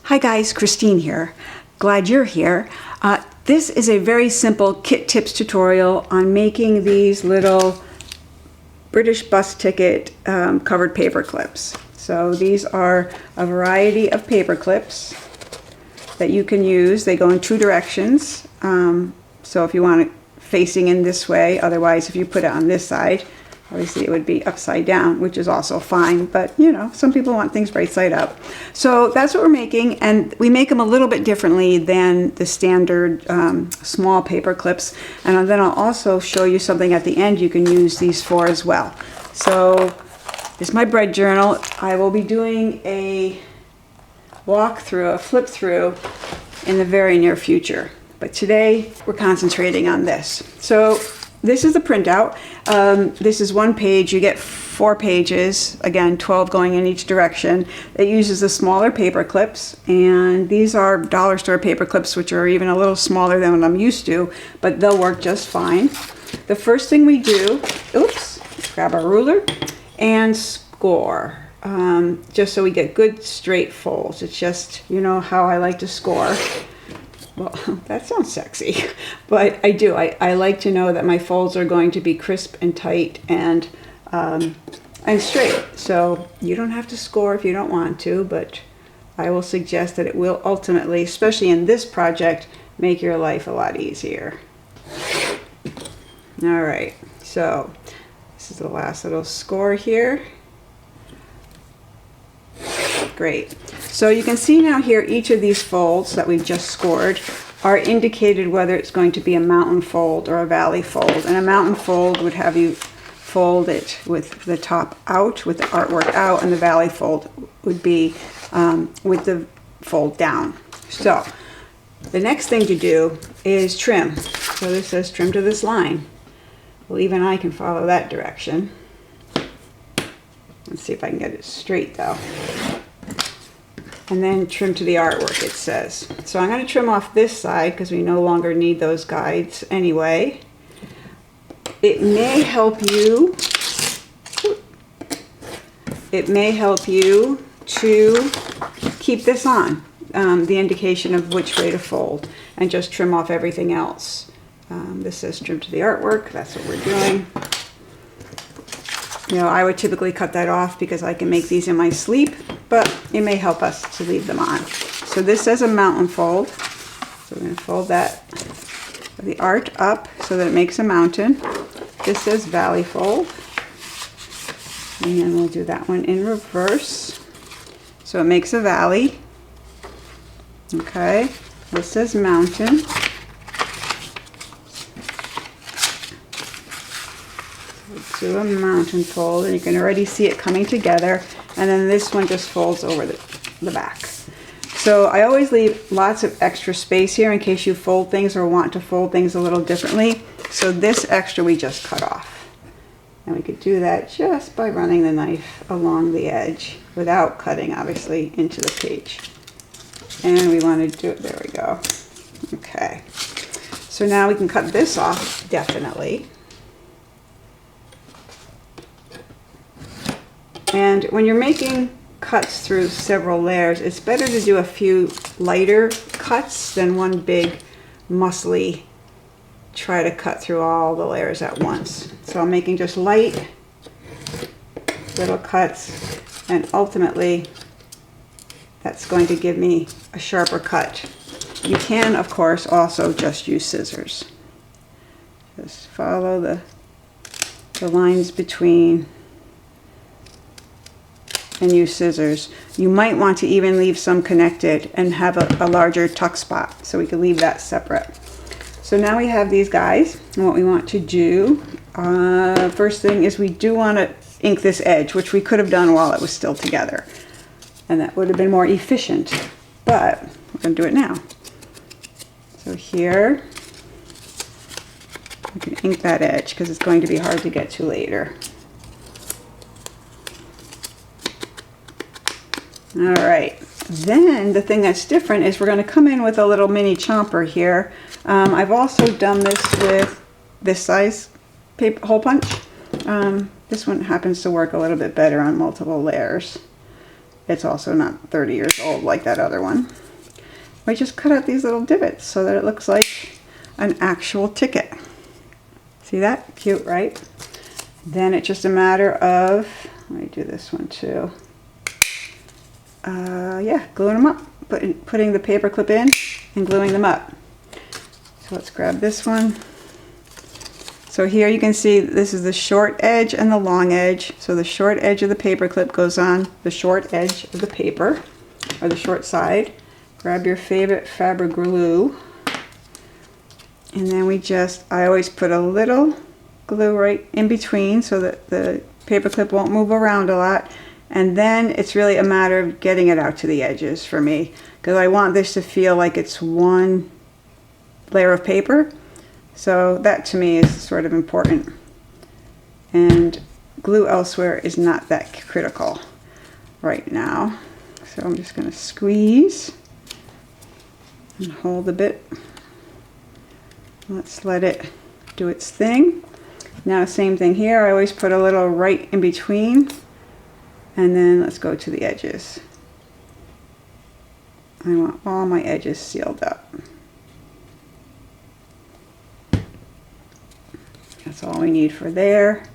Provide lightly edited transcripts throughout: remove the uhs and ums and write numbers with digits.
Hi guys, Christine here. Glad you're here. This is a very simple kit tips tutorial on making these little British bus ticket covered paper clips. So these are a variety of paper clips that you can use. They go in two directions. So if you want it facing in this way, otherwise if you put it on this side, obviously it would be upside down, which is also fine, but you know, some people want things right side up. So that's what we're making, and we make them a little bit differently than the standard small paper clips. And then I'll also show you something at the end you can use these for as well. So this is my bread journal. I will be doing a walkthrough, a flip through in the very near future. But today we're concentrating on this. So this is the printout. This is one page. You get 4 pages, again 12 going in each direction. It uses the smaller paper clips, and these are dollar store paper clips, which are even a little smaller than what I'm used to, but they'll work just fine. The first thing we do, grab our ruler and score, just so we get good straight folds. It's just, you know how I like to score. Well, that sounds sexy, but I do. I like to know that my folds are going to be crisp and tight and straight. So you don't have to score if you don't want to, but I will suggest that it will ultimately, especially in this project, make your life a lot easier. All right, so this is the last little score here. Great. So you can see now here each of these folds that we've just scored are indicated whether it's going to be a mountain fold or a valley fold. And a mountain fold would have you fold it with the top out, with the artwork out, and the valley fold would be with the fold down. So the next thing to do is trim. So this says trim to this line. Well, even I can follow that direction. Let's see if I can get it straight though. And then trim to the artwork, it says. So I'm going to trim off this side because we no longer need those guides anyway. It may help you. It may help you to keep this on, the indication of which way to fold, and just trim off everything else. This says trim to the artwork. That's what we're doing. You know, I would typically cut that off because I can make these in my sleep, but it may help us to leave them on. So this says a mountain fold. So we're going to fold that, the art up so that it makes a mountain. This says valley fold. And then we'll do that one in reverse. So it makes a valley. Okay, this says mountain. Do a mountain fold, and you can already see it coming together, and then this one just folds over the back. So I always leave lots of extra space here in case you fold things or want to fold things a little differently. So this extra we just cut off, and we could do that just by running the knife along the edge without cutting obviously into the page. And we want to do it, there we go. Okay, so now we can cut this off definitely. And when you're making cuts through several layers, it's better to do a few lighter cuts than one big muscly try to cut through all the layers at once. So I'm making just light little cuts, and ultimately that's going to give me a sharper cut. You can, of course, also just use scissors. Just follow the lines between and use scissors. You might want to even leave some connected and have a larger tuck spot, so we can leave that separate. So now we have these guys, and what we want to do, first thing is we do want to ink this edge, which we could have done while it was still together, and that would have been more efficient, but we're going to do it now. So here we can ink that edge because it's going to be hard to get to later. All right, then the thing that's different is we're going to come in with a little mini chomper here. I've also done this with this size paper hole punch. This one happens to work a little bit better on multiple layers. it's also not 30 years old like that other one. I just cut out these little divots so that it looks like an actual ticket. See that? Cute, right? Then it's just a matter of, let me do this one too. Yeah, gluing them up. Putting the paper clip in and gluing them up. So let's grab this one. So here you can see this is the short edge and the long edge. So the short edge of the paper clip goes on the short edge of the paper, or the short side. Grab your favorite fabric glue. And then I always put a little glue right in between so that the paper clip won't move around a lot. And then it's really a matter of getting it out to the edges for me, because I want this to feel like it's one layer of paper. So that to me is sort of important. And glue elsewhere is not that critical right now. So I'm just going to squeeze and hold a bit. Let's let it do its thing. Now same thing here. I always put a little right in between. And then let's go to the edges. I want all my edges sealed up. That's all we need for there.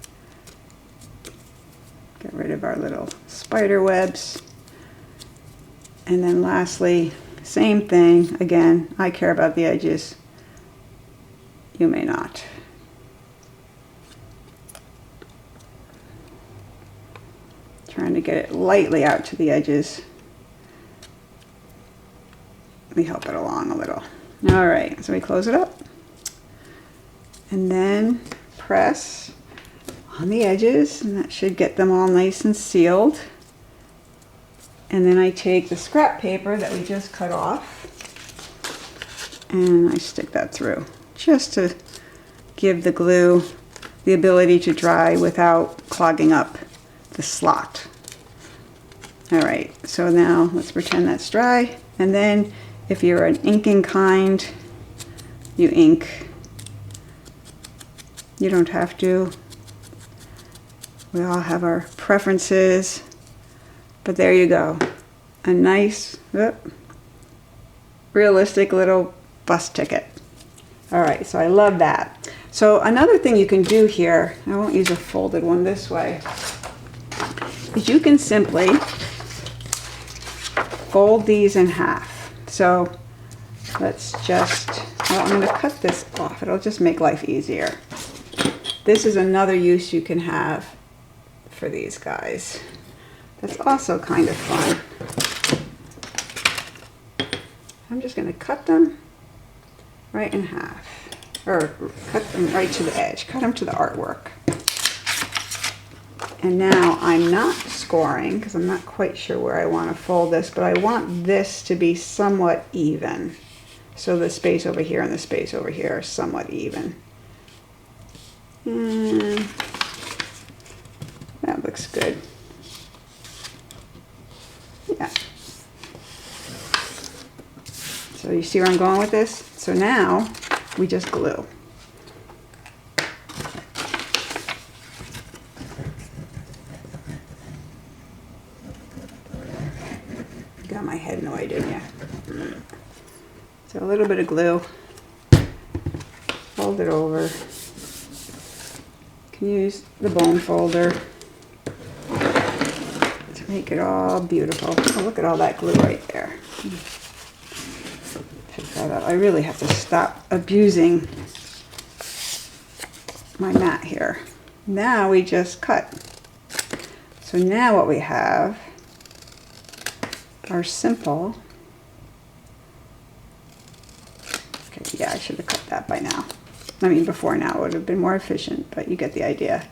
Get rid of our little spider webs. And then lastly, same thing. Again, I care about the edges. You may not. Trying to get it lightly out to the edges. Let me help it along a little. All right, so we close it up. And then press on the edges, and that should get them all nice and sealed. And then I take the scrap paper that we just cut off, and I stick that through, just to give the glue the ability to dry without clogging up the slot. All right, so now let's pretend that's dry. And then if you're an inking kind, you ink. You don't have to. We all have our preferences, but there you go. A nice, realistic little bus ticket. All right, so I love that. So another thing you can do here, I won't use a folded one this way, is you can simply fold these in half. So let's just, well, I'm going to cut this off. It'll just make life easier. This is another use you can have for these guys. That's also kind of fun. I'm just going to cut them right in half, or cut them right to the edge, cut them to the artwork. And now I'm not scoring because I'm not quite sure where I want to fold this, but I want this to be somewhat even. So the space over here and the space over here are somewhat even. And that looks good. Yeah. So you see where I'm going with this? So now we just glue. Got my head annoyed, didn't you? So a little bit of glue. Fold it over. You can use the bone folder to make it all beautiful. Oh, look at all that glue right there. Pick that up. I really have to stop abusing my mat here. Now we just cut. So now what we have are simple. Okay, yeah, I should have cut that by now. I mean, before now it would have been more efficient, but you get the idea.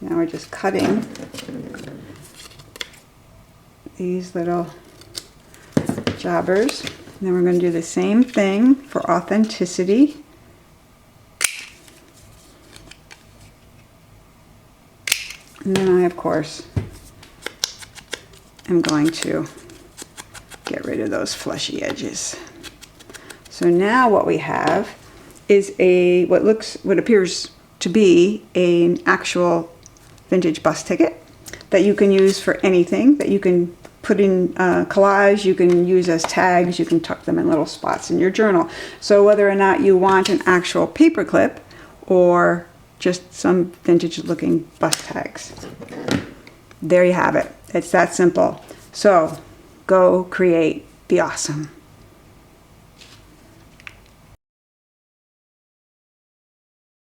Now we're just cutting these little jobbers. And then we're going to do the same thing for authenticity. And then I, of course, am going to get rid of those fleshy edges. So now what we have is what appears to be an actual vintage bus ticket that you can use for anything, that you can put in collage, you can use as tags, you can tuck them in little spots in your journal. So whether or not you want an actual paper clip or just some vintage looking bus tags, there you have it. It's that simple. So go create, be awesome.